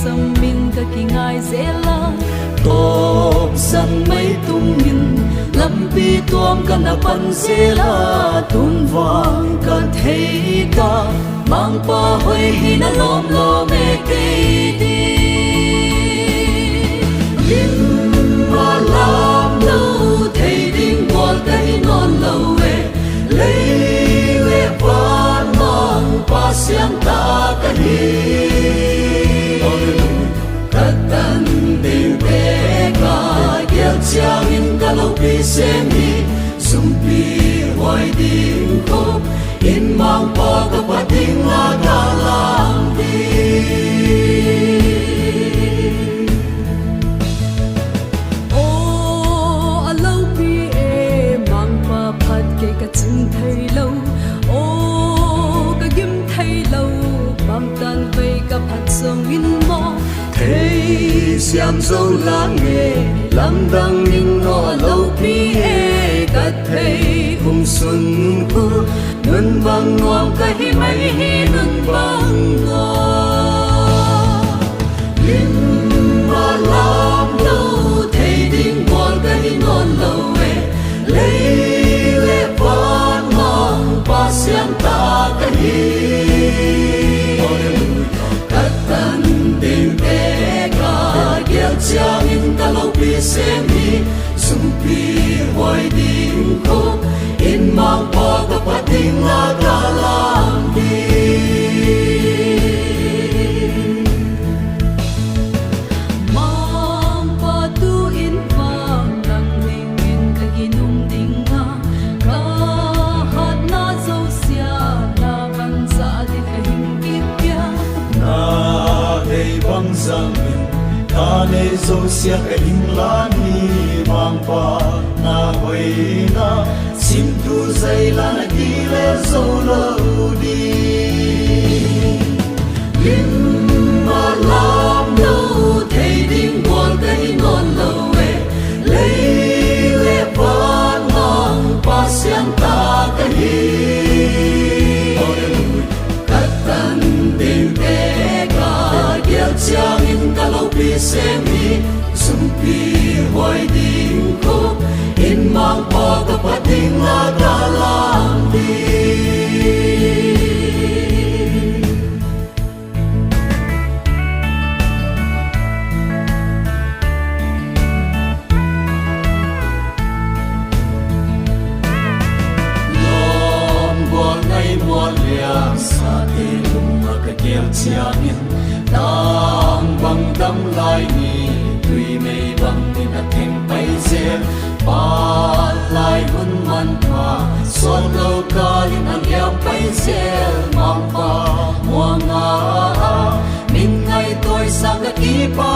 sâm minh cả kỳ ngài dễ la tôm sân mấy tung nhìn lâm pi tuom cả na pan dễ la tun vang cả thấy cả mang pa hoi hi na lom lo me cây đi lim ma lam lâu thấy đinh qua cây non lâu về lấy về van mang pa xiang ta cả hi cát tan đêm bé cả gieo chiang in cả lâu pi xem hi sum pi hoài đêm khóc in mang pa ka pating la ka lang đi ô a lâu pi e mang pa phat ke ka chung thai lâu ô ka gim thai lâu bam tan ve ka phat song in mo thấy xiam dâu lá nghề lam đăng in nó lâu pi e ka thấy xuân khu nun bang ngoam ka hi mai hi nun bang ngo lim ma lam lâu thấy đinh quan ka hi non lâu về lấy lệ van mang pa xiang ta ka hi cát tan đêm bé cả gieo chiang in ka lâu pi xem hi sum pi hoài đêm khóc in mang pa ka pating la ka lang đi mang pa tu in vang dang ning in ka ginung ding ha ka hat na zo sia na ban sa de ka him ki pya na hei bang sang in ta nei zo sia ka hing la ni mang pa na hoi na sim tu zai la na ki le zo lo di lim ma lam lâu thấy đinh quan cây non lâu về lấy lệ van mang pa xiang ta ka hi cát tan đêm bé cả gieo chiang in ka lâu pi xem hi sum pi hoài đêm khóc in mang pa ka pating la ka lang đi lom bua ngay mua liang sa te lung ka gieo chiang in tang bang dam lai ni tui mei bang ni na theng pai zel pa lai hun man pa son lo ka in ang yam pai zel mang pa mo nga min ngai toi sang ka ki pa